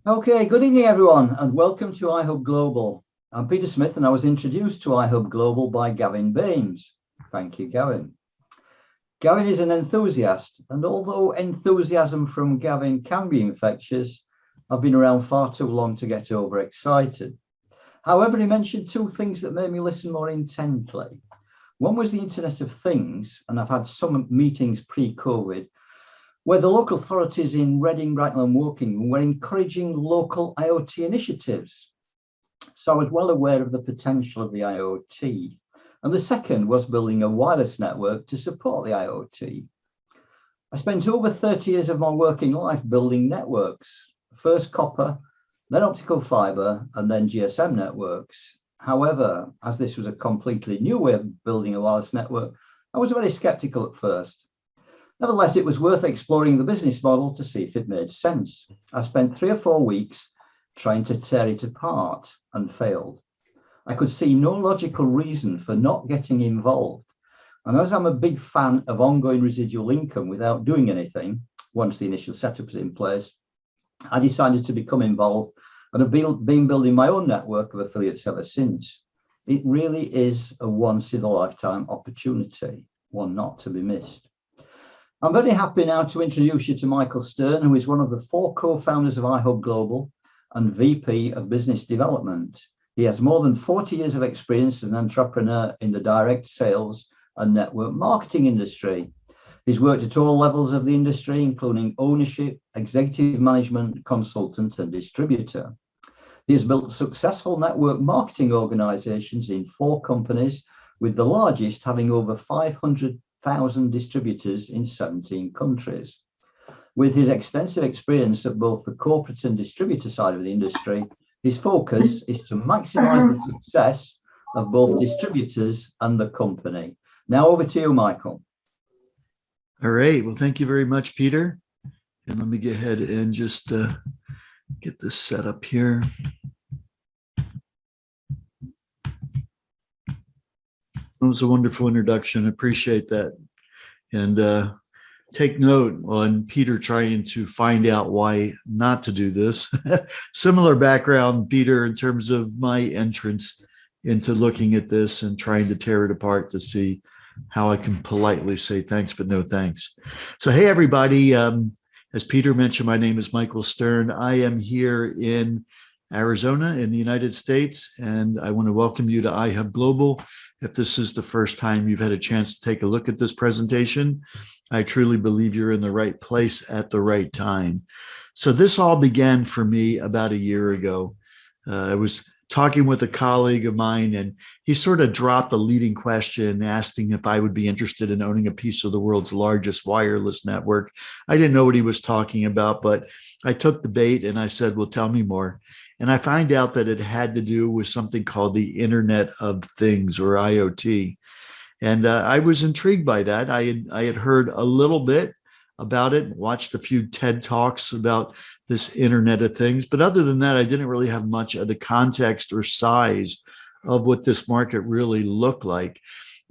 Okay, good evening, everyone, and welcome to iHub Global. I'm Peter Smith, and I was introduced to iHub Global by Gavin Baines. Thank you, Gavin. Gavin is an enthusiast, and although enthusiasm from Gavin can be infectious, I've been around far too long to get overexcited. However, he mentioned two things that made me listen more intently. One was the Internet of Things, and I've had some meetings pre-COVID where the local authorities in Reading, Bracknell and Woking were encouraging local IoT initiatives. So I was well aware of the potential of the IoT. And the second was building a wireless network to support the IoT. I spent over 30 years of my working life building networks, first copper, then optical fiber, and then GSM networks. However, as this was a completely new way of building a wireless network, I was very skeptical at first. Nevertheless, it was worth exploring the business model to see if it made sense. I spent 3 or 4 weeks trying to tear it apart and failed. I could see no logical reason for not getting involved. And as I'm a big fan of ongoing residual income without doing anything, once the initial setup is in place, I decided to become involved and have been building my own network of affiliates ever since. It really is a once-in-a-lifetime opportunity, one not to be missed. I'm very happy now to introduce you to Michael Stern, who is one of the 4 co-founders of iHub Global and VP of Business Development. He has more than 40 years of experience as an entrepreneur in the direct sales and network marketing industry. He's worked at all levels of the industry, including ownership, executive management, consultant, and distributor. He has built successful network marketing organizations in 4 companies, with the largest having over 500,000 distributors in 17 countries. With his extensive experience at both the corporate and distributor side of the industry, his focus is to maximize the success of both distributors and the company. Now over to you, Michael. All right. Well, thank you very much, Peter. And let me go ahead and just get this set up here. That was a wonderful introduction. Appreciate that. And take note on Peter trying to find out why not to do this. Similar background, Peter, in terms of my entrance into looking at this and trying to tear it apart to see how I can politely say thanks, but no thanks. So, hey, everybody. As Peter mentioned, my name is Michael Stern. I am here in Arizona in the United States, and I want to welcome you to iHub Global. If this is the first time you've had a chance to take a look at this presentation, I truly believe you're in the right place at the right time. So this all began for me about a year ago. I was talking with a colleague of mine, and he sort of dropped a leading question asking if I would be interested in owning a piece of the world's largest wireless network. I didn't know what he was talking about, but I took the bait and I said, well, tell me more. And I find out that it had to do with something called the Internet of Things, or IoT. And I was intrigued by that. I had heard a little bit about it, watched a few TED Talks about this Internet of Things. But other than that, I didn't really have much of the context or size of what this market really looked like.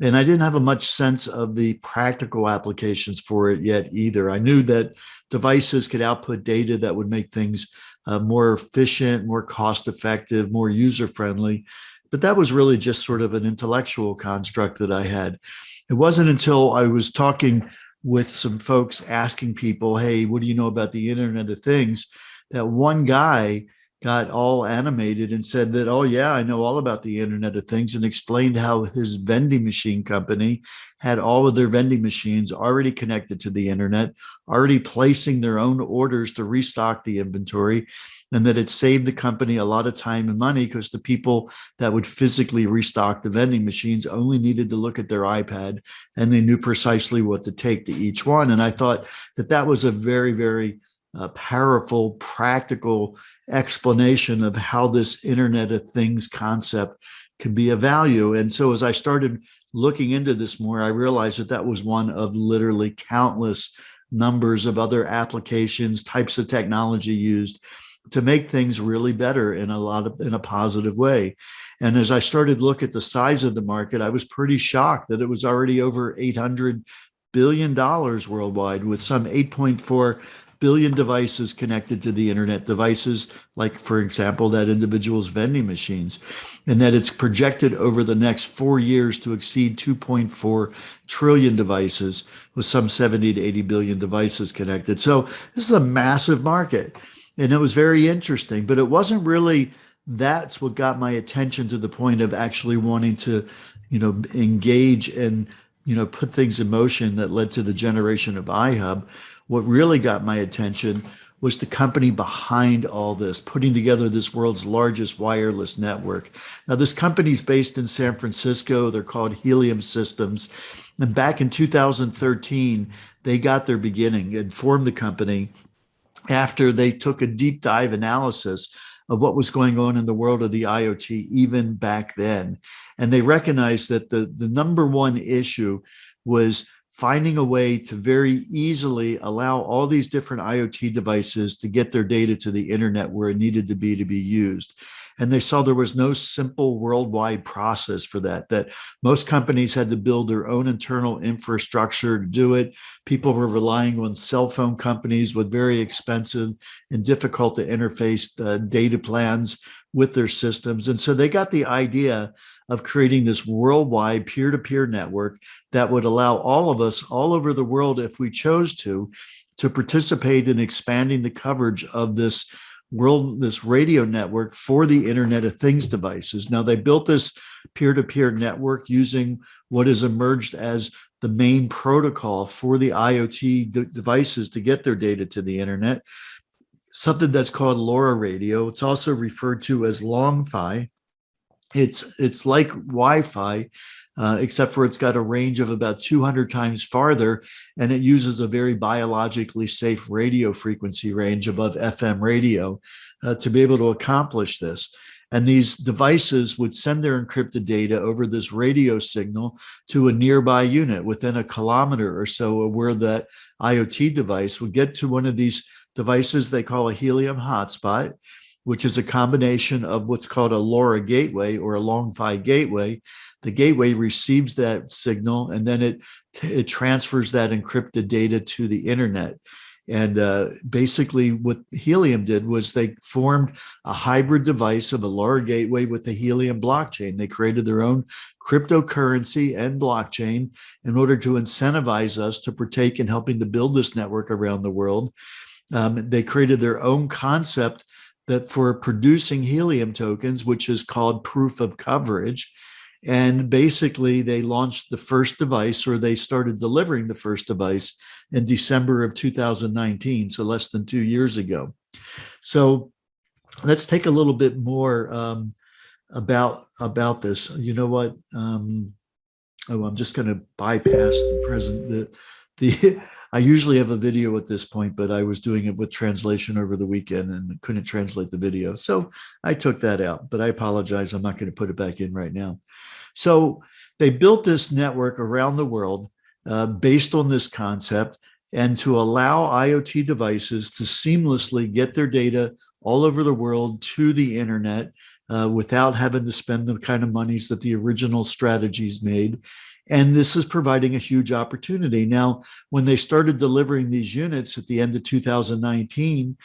And I didn't have a much sense of the practical applications for it yet either. I knew that devices could output data that would make things more efficient, more cost-effective, more user-friendly. But that was really just sort of an intellectual construct that I had. It wasn't until I was talking with some folks asking people, hey, what do you know about the Internet of Things, that one guy got all animated and said that, oh yeah, I know all about the Internet of Things, and explained how his vending machine company had all of their vending machines already connected to the internet, already placing their own orders to restock the inventory, and that it saved the company a lot of time and money because the people that would physically restock the vending machines only needed to look at their iPad and they knew precisely what to take to each one. And I thought that that was a very, very powerful, practical explanation of how this Internet of Things concept can be of value. And so as I started looking into this more, I realized that that was one of literally countless numbers of other applications, types of technology used to make things really better in a positive way. And as I started to look at the size of the market, I was pretty shocked that it was already over $800 billion worldwide, with some 8.4 billion devices connected to the internet, devices like, for example, that individual's vending machines, and that it's projected over the next 4 years to exceed 2.4 trillion devices with some 70 to 80 billion devices connected. So this is a massive market. And it was very interesting, but it wasn't really, that's what got my attention to the point of actually wanting to, engage and, put things in motion that led to the generation of iHub. What really got my attention was the company behind all this, putting together this world's largest wireless network. Now, this company is based in San Francisco. They're called Helium Systems. And back in 2013, they got their beginning and formed the company after they took a deep dive analysis of what was going on in the world of the IoT even back then. And they recognized that the number one issue was finding a way to very easily allow all these different IoT devices to get their data to the internet where it needed to be used. And they saw there was no simple worldwide process for that most companies had to build their own internal infrastructure to do it. People were relying on cell phone companies with very expensive and difficult to interface data plans with their systems. And so they got the idea of creating this worldwide peer-to-peer network that would allow all of us all over the world, if we chose to participate in expanding the coverage of this radio network for the Internet of Things devices. Now, they built this peer-to-peer network using what has emerged as the main protocol for the IoT devices to get their data to the internet, something that's called LoRa radio. It's also referred to as long-fi. It's like Wi-Fi, except for it's got a range of about 200 times farther, and it uses a very biologically safe radio frequency range above FM radio to be able to accomplish this. And these devices would send their encrypted data over this radio signal to a nearby unit within a kilometer or so of where that IoT device would get to one of these devices they call a Helium Hotspot, which is a combination of what's called a LoRa gateway or a long-fi gateway. The gateway receives that signal, and then it transfers that encrypted data to the internet. And basically what Helium did was they formed a hybrid device of a LoRa gateway with the Helium blockchain. They created their own cryptocurrency and blockchain in order to incentivize us to partake in helping to build this network around the world. They created their own concept that for producing helium tokens, which is called proof of coverage. And basically they launched the first device, or they started delivering the first device in December of 2019, so less than 2 years ago. So let's take a little bit more about this. You know what? I'm just going to bypass the present. I usually have a video at this point, but I was doing it with translation over the weekend and couldn't translate the video. So I took that out, but I apologize. I'm not going to put it back in right now. So they built this network around the world based on this concept, and to allow IoT devices to seamlessly get their data all over the world to the internet without having to spend the kind of monies that the original strategies made. And this is providing a huge opportunity. Now, when they started delivering these units at the end of 2019,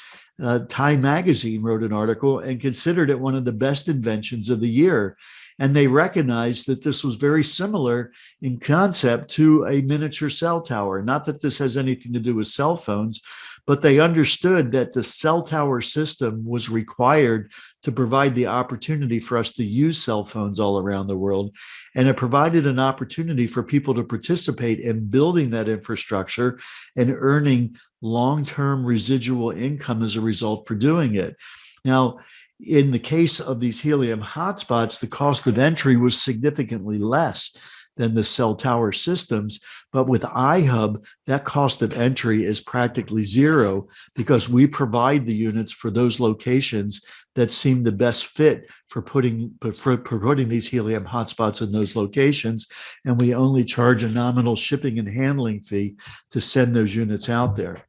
Time Magazine wrote an article and considered it one of the best inventions of the year. And they recognized that this was very similar in concept to a miniature cell tower. Not that this has anything to do with cell phones, but they understood that the cell tower system was required to provide the opportunity for us to use cell phones all around the world. And it provided an opportunity for people to participate in building that infrastructure and earning long-term residual income as a result for doing it. Now, in the case of these Helium hotspots, the cost of entry was significantly less than the cell tower systems. But with iHub, that cost of entry is practically zero because we provide the units for those locations that seem the best fit for putting these Helium hotspots in those locations. And we only charge a nominal shipping and handling fee to send those units out there.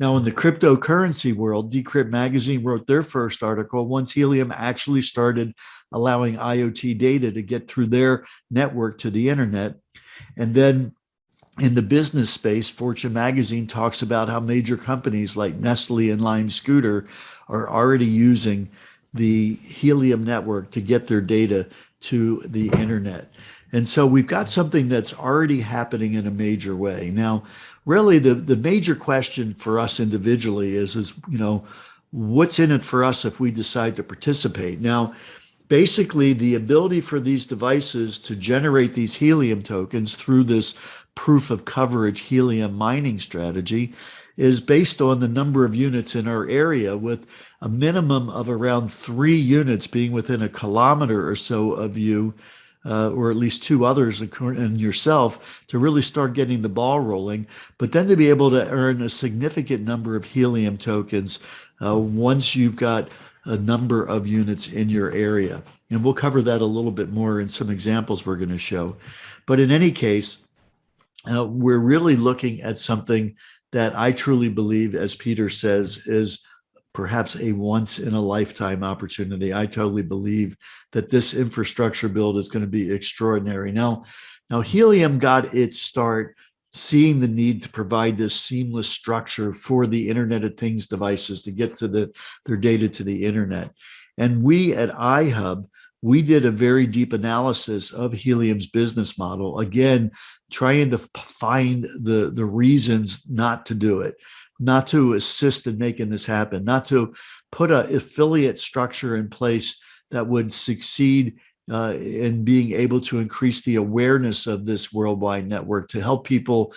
Now, in the cryptocurrency world, Decrypt Magazine wrote their first article once Helium actually started allowing IoT data to get through their network to the internet. And then in the business space, Fortune magazine talks about how major companies like Nestle and Lime Scooter are already using the Helium network to get their data to the internet. And so we've got something that's already happening in a major way. Now, really the major question for us individually is, what's in it for us if we decide to participate? Now, basically the ability for these devices to generate these helium tokens through this proof of coverage helium mining strategy is based on the number of units in our area, with a minimum of around 3 units being within a kilometer or so of you, or at least 2 others and yourself, to really start getting the ball rolling. But then to be able to earn a significant number of helium tokens once you've got a number of units in your area. And we'll cover that a little bit more in some examples we're going to show. But in any case, we're really looking at something that I truly believe, as Peter says, is perhaps a once in a lifetime opportunity. I totally believe that this infrastructure build is going to be extraordinary. Now Helium got its start seeing the need to provide this seamless structure for the Internet of Things devices to get to their data to the internet. And we at iHub, we did a very deep analysis of Helium's business model, again, trying to find the reasons not to do it, not to assist in making this happen, not to put an affiliate structure in place that would succeed in being able to increase the awareness of this worldwide network, to help people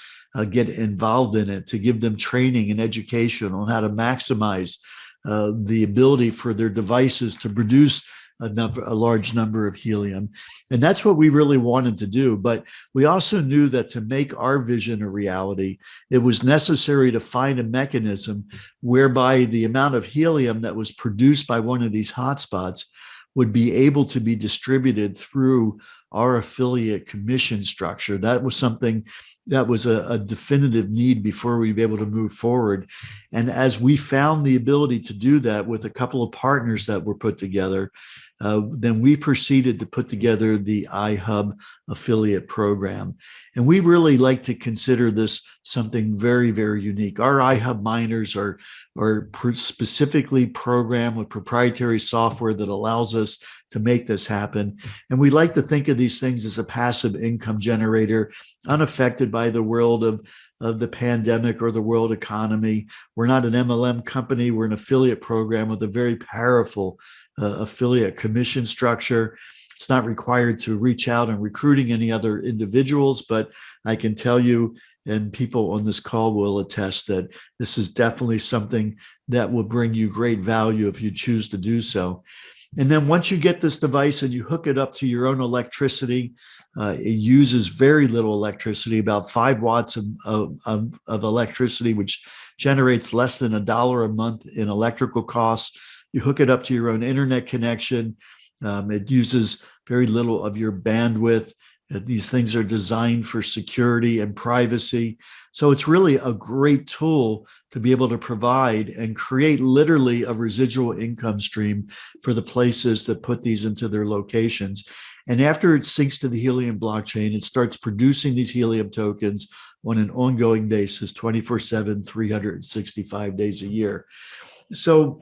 get involved in it, to give them training and education on how to maximize the ability for their devices to produce a large number of helium. And that's what we really wanted to do. But we also knew that to make our vision a reality, it was necessary to find a mechanism whereby the amount of helium that was produced by one of these hotspots would be able to be distributed through our affiliate commission structure. That was something that was a definitive need before we'd be able to move forward. And as we found the ability to do that with a couple of partners that were put together, then we proceeded to put together the iHub affiliate program. And we really like to consider this something very, very unique. Our iHub miners are specifically programmed with proprietary software that allows us to make this happen. And we like to think of these things as a passive income generator, unaffected by the world of the pandemic or the world economy. We're not an MLM company. We're an affiliate program with a very powerful affiliate commission structure. It's not required to reach out and recruiting any other individuals, but I can tell you, and people on this call will attest, that this is definitely something that will bring you great value if you choose to do so. And then once you get this device and you hook it up to your own electricity, it uses very little electricity, about 5 watts of electricity, which generates less than $1 a month in electrical costs. You hook it up to your own internet connection. It uses very little of your bandwidth. These things are designed for security and privacy. So it's really a great tool to be able to provide and create literally a residual income stream for the places that put these into their locations. And after it syncs to the Helium blockchain, it starts producing these Helium tokens on an ongoing basis, 24/7, 365 days a year. So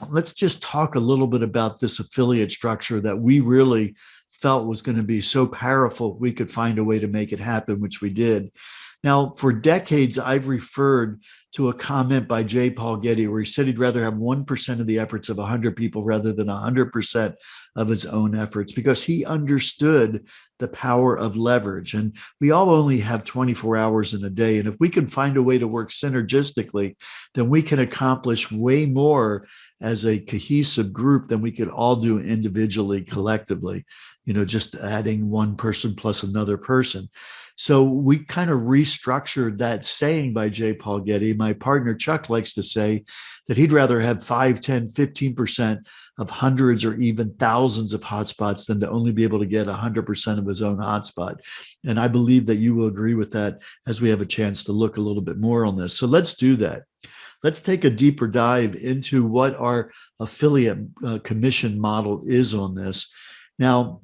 let's just talk a little bit about this affiliate structure that we really felt was going to be so powerful we could find a way to make it happen, which we did. Now, for decades, I've referred to a comment by J. Paul Getty where he said he'd rather have 1% of the efforts of 100 people rather than 100% of his own efforts, because he understood the power of leverage. And we all only have 24 hours in a day. And if we can find a way to work synergistically, then we can accomplish way more as a cohesive group than we could all do individually, collectively, just adding one person plus another person. So we kind of restructured that saying by J. Paul Getty. My partner Chuck likes to say that he'd rather have 5, 10, 15% of hundreds or even thousands of hotspots than to only be able to get 100% of his own hotspot. And I believe that you will agree with that as we have a chance to look a little bit more on this. So let's do that. Let's take a deeper dive into what our affiliate commission model is on this. Now,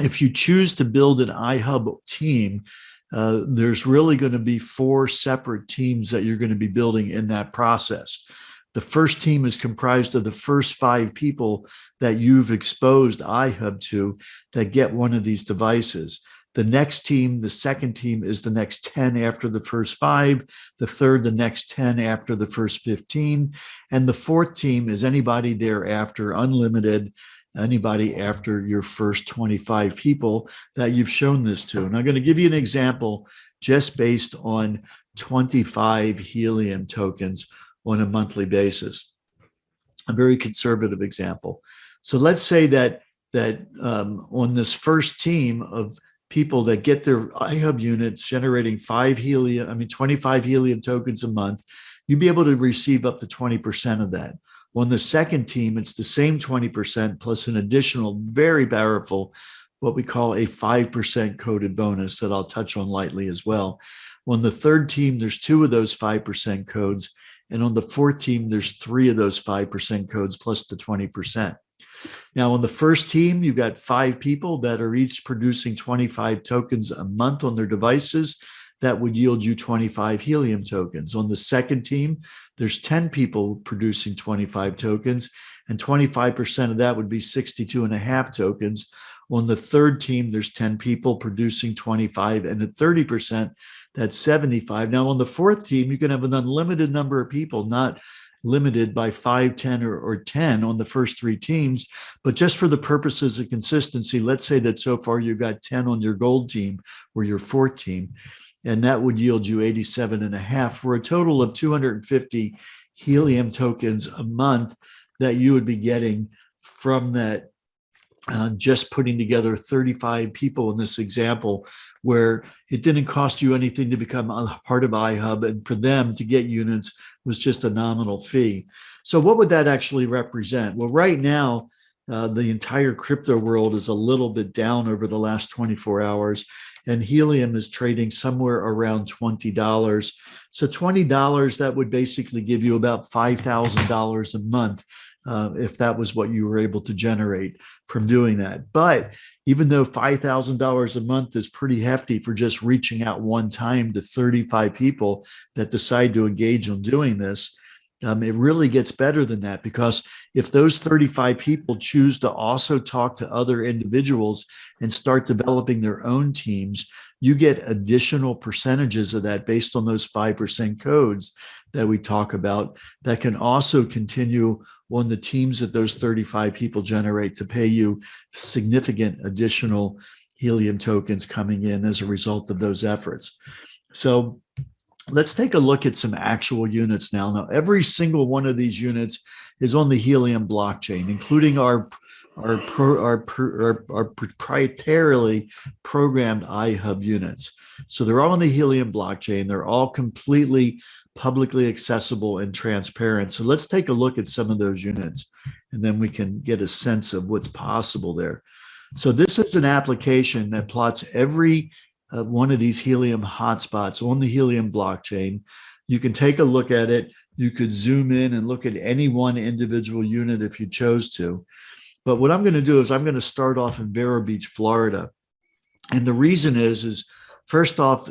if you choose to build an iHub team, there's really going to be 4 separate teams that you're going to be building in that process. The first team is comprised of the first 5 people that you've exposed iHub to that get one of these devices. The next team, the second team, is the next 10 after the first 5. The third, the next 10 after the first 15. And the fourth team is anybody thereafter, unlimited, anybody after your first 25 people that you've shown this to. And I'm going to give you an example just based on 25 Helium tokens on a monthly basis. A very conservative example. So let's say that on this first team of people that get their iHub units generating 25 Helium tokens a month, you'd be able to receive up to 20% of that. On the second team, it's the same 20% plus an additional very powerful, what we call a 5% coded bonus that I'll touch on lightly as well. On the third team, there's 2 of those 5% codes. And on the fourth team, there's 3 of those 5% codes plus the 20%. Now, on the first team, you've got 5 people that are each producing 25 tokens a month on their devices. That would yield you 25 Helium tokens. On the second team, there's 10 people producing 25 tokens, and 25% of that would be 62.5 tokens. On the third team, there's 10 people producing 25, and at 30%, that's 75. Now, on the fourth team, you can have an unlimited number of people, not limited by 5, 10, or 10 on the first 3 teams. But just for the purposes of consistency, let's say that so far you've got 10 on your gold team or your fourth team, and that would yield you 87.5 for a total of 250 Helium tokens a month that you would be getting from that. Just putting together 35 people in this example, where it didn't cost you anything to become a part of iHub, and for them to get units was just a nominal fee. So what would that actually represent? Well, right now, the entire crypto world is a little bit down over the last 24 hours, and Helium is trading somewhere around $20. So $20, that would basically give you about $5,000 a month. If that was what you were able to generate from doing that. But even though $5,000 a month is pretty hefty for just reaching out one time to 35 people that decide to engage on doing this, it really gets better than that, because if those 35 people choose to also talk to other individuals and start developing their own teams, you get additional percentages of that based on those 5% codes that we talk about that can also continue on the teams that those 35 people generate to pay you significant additional Helium tokens coming in as a result of those efforts. So let's take a look at some actual units now. Now, every single one of these units is on the Helium blockchain, including our proprietarily programmed iHub units. So they're all on the Helium blockchain. They're all completely publicly accessible and transparent. So let's take a look at some of those units, and then we can get a sense of what's possible there. So this is an application that plots every one of these Helium hotspots on the Helium blockchain. You can take a look at it. You could zoom in and look at any one individual unit if you chose to. But what I'm going to do is I'm going to start off in Vero Beach, Florida. And the reason is first off,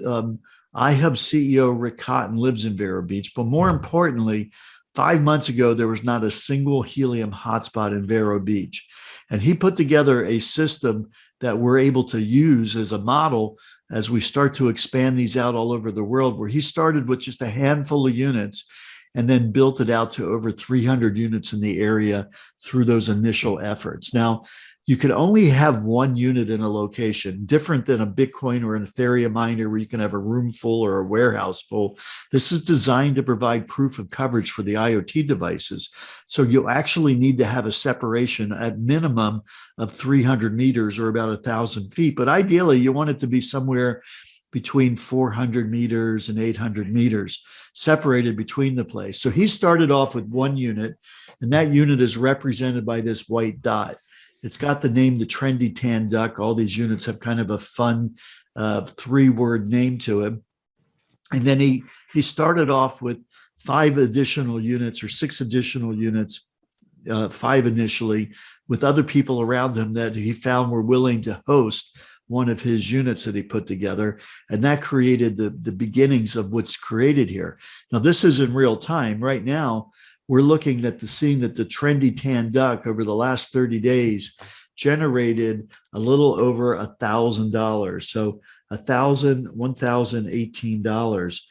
iHub CEO Rick Cotton lives in Vero Beach, but more importantly, 5 months ago, there was not a single Helium hotspot in Vero Beach. And he put together a system that we're able to use as a model as we start to expand these out all over the world, where he started with just a handful of units and then built it out to over 300 units in the area through those initial efforts. Now, you can only have one unit in a location, different than a Bitcoin or an Ethereum miner where you can have a room full or a warehouse full. This is designed to provide proof of coverage for the IoT devices. So you actually need to have a separation at minimum of 300 meters or about 1,000 feet. But ideally, you want it to be somewhere between 400 meters and 800 meters separated between the place. So he started off with one unit, and that unit is represented by this white dot. It's got the name, the Trendy Tan Duck. All these units have kind of a fun 3-word name to him. And then he started off with 5 additional units or 6 additional units, 5 initially, with other people around him that he found were willing to host one of his units that he put together. And that created the beginnings of what's created here. Now, this is in real time. Right now, we're looking at seeing that the trendy tan duck over the last 30 days generated a little over $1,000. So $1,018.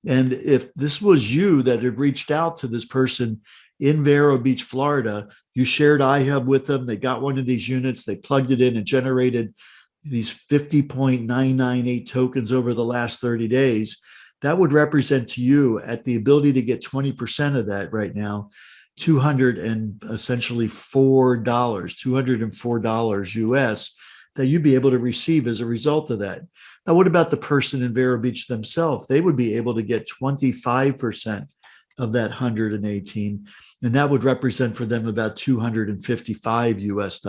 And if this was you that had reached out to this person in Vero Beach, Florida, you shared iHub with them, they got one of these units, they plugged it in and generated these 50.998 tokens over the last 30 days, that would represent to you at the ability to get 20% of that right now, $204 US that you'd be able to receive as a result of that. Now, what about the person in Vero Beach themselves? They would be able to get 25% of that 118, and that would represent for them about $255 US.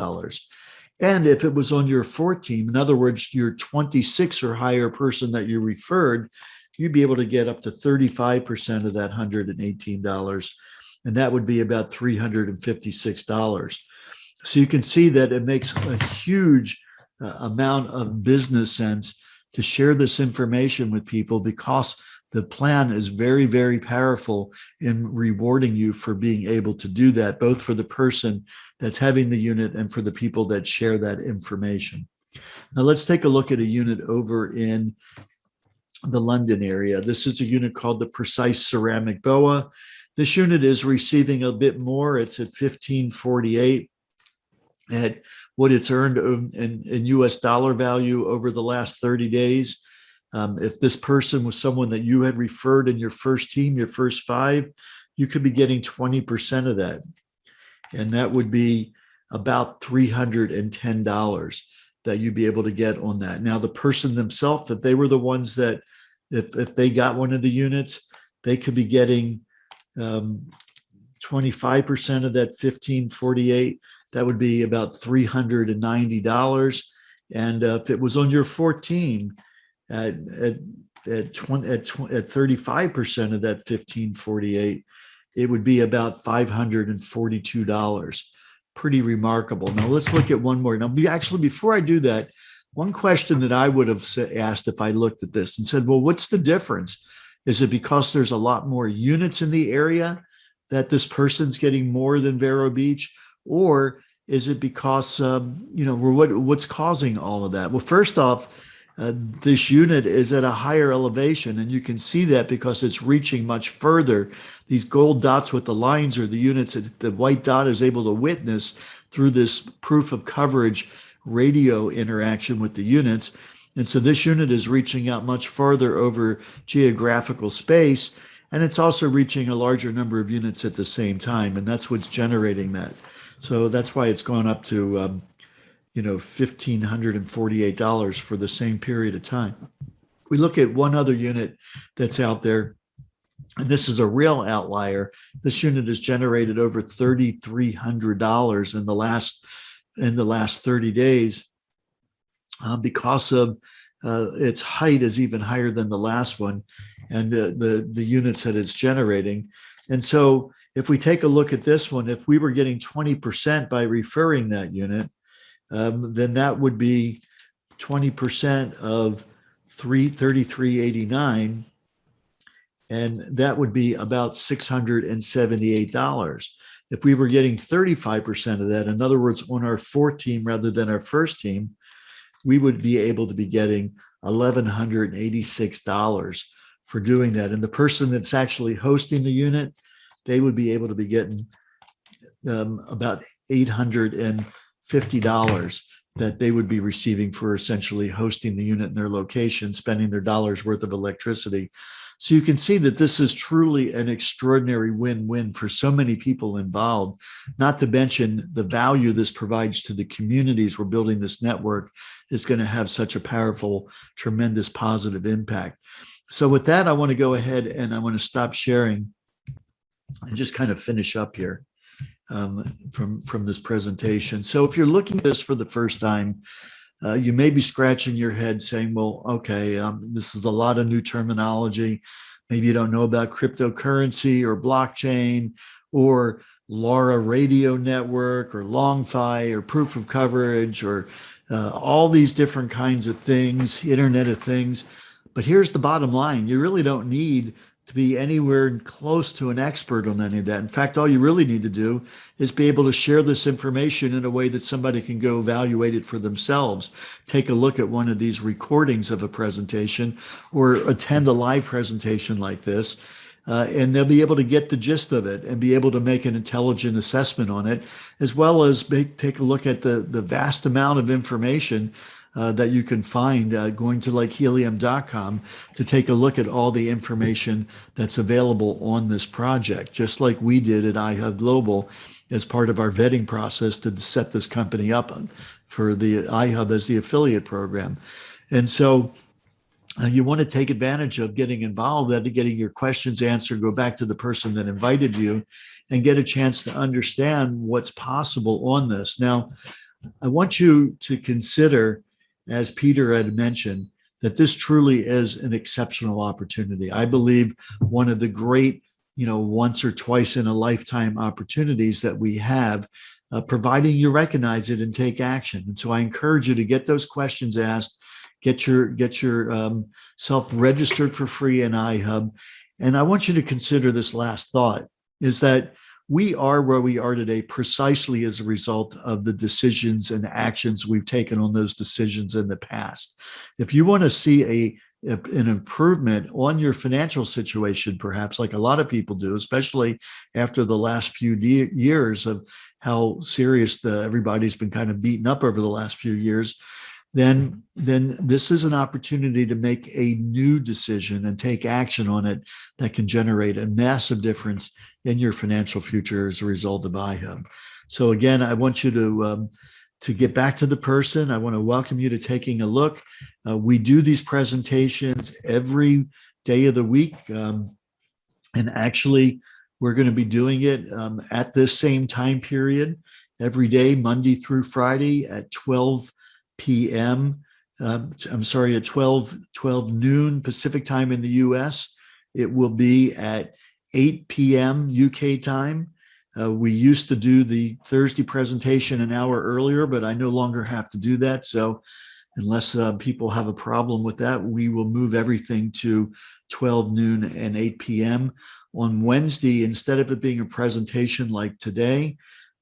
And if it was on your 4 team, in other words, your 26 or higher person that you referred, you'd be able to get up to 35% of that $118, and that would be about $356. So you can see that it makes a huge amount of business sense to share this information with people, because the plan is very, very powerful in rewarding you for being able to do that, both for the person that's having the unit and for the people that share that information. Now let's take a look at a unit over in the London area. This is a unit called the Precise Ceramic Boa. This unit is receiving a bit more. It's at 1548 at what it's earned in US dollar value over the last 30 days. If this person was someone that you had referred in your first team, your first 5, you could be getting 20% of that. And that would be about $310 that you'd be able to get on that. Now, the person themselves, if they were the ones that, if they got one of the units, they could be getting 25% of that 1548. That would be about $390. And if it was on your 14, at 35% of that 1548, it would be about $542. Pretty remarkable. Now let's look at one more. Now, actually, before I do that, one question that I would have asked if I looked at this and said, well, what's the difference? Is it because there's a lot more units in the area that this person's getting more than Vero Beach? Or is it because, what's causing all of that? Well, first off, this unit is at a higher elevation, and you can see that because it's reaching much further. These gold dots with the lines are the units that the white dot is able to witness through this proof of coverage radio interaction with the units. And so this unit is reaching out much farther over geographical space, and it's also reaching a larger number of units at the same time, and that's what's generating that. So that's why it's gone up to $1,548 for the same period of time. We look at one other unit that's out there, and this is a real outlier. This unit has generated over $3,300 in the last 30 days because of its height is even higher than the last one, and the units that it's generating. And so if we take a look at this one, if we were getting 20% by referring that unit, then that would be 20% of $33.89, and that would be about $678. If we were getting 35% of that, in other words, on our 4th team rather than our first team, we would be able to be getting $1,186 for doing that. And the person that's actually hosting the unit, they would be able to be getting about $850 that they would be receiving for essentially hosting the unit in their location, spending their dollar's worth of electricity. So you can see that this is truly an extraordinary win-win for so many people involved, not to mention the value this provides to the communities we're building this network is going to have such a powerful, tremendous positive impact. So with that, I want to go ahead and I want to stop sharing and just kind of finish up here from this presentation. So if you're looking at this for the first time, you may be scratching your head saying, well, okay, this is a lot of new terminology. Maybe you don't know about cryptocurrency or blockchain or LoRa radio network or LongFi or proof of coverage or all these different kinds of things, Internet of Things. But here's the bottom line. You really don't need to be anywhere close to an expert on any of that. In fact, all you really need to do is be able to share this information in a way that somebody can go evaluate it for themselves. Take a look at one of these recordings of a presentation or attend a live presentation like this. And they'll be able to get the gist of it and be able to make an intelligent assessment on it, as well as take a look at the vast amount of information that you can find going to like helium.com to take a look at all the information that's available on this project, just like we did at iHub Global as part of our vetting process to set this company up for the iHub as the affiliate program. And so you want to take advantage of getting involved, getting your questions answered, go back to the person that invited you and get a chance to understand what's possible on this. Now, I want you to consider, as Peter had mentioned, that this truly is an exceptional opportunity. I believe one of the great, once or twice in a lifetime opportunities that we have, providing you recognize it and take action. And so I encourage you to get those questions asked, get your self registered for free in iHub. And I want you to consider this last thought, is that we are where we are today precisely as a result of the decisions and actions we've taken on those decisions in the past. If you want to see an improvement on your financial situation, perhaps like a lot of people do, especially after the last few years of how serious everybody's been kind of beaten up over the last few years, then this is an opportunity to make a new decision and take action on it that can generate a massive difference in your financial future as a result of iHub. So again, I want you to get back to the person. I want to welcome you to taking a look. We do these presentations every day of the week. And actually, we're going to be doing it at this same time period every day, Monday through Friday at 12 p.m. At 12 noon Pacific time in the US. It will be at 8 p.m. UK time. We used to do the Thursday presentation an hour earlier, but I no longer have to do that. So unless people have a problem with that, we will move everything to 12 noon and 8 p.m. On Wednesday. Instead of it being a presentation like today,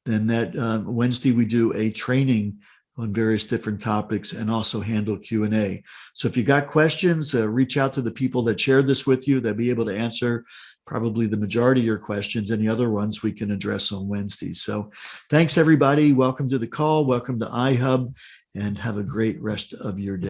then that Wednesday we do a training on various different topics and also handle Q&A. So if you got questions, reach out to the people that shared this with you. They'll be able to answer probably the majority of your questions. Any other ones we can address on Wednesday. So thanks, everybody. Welcome to the call. Welcome to iHub, and have a great rest of your day.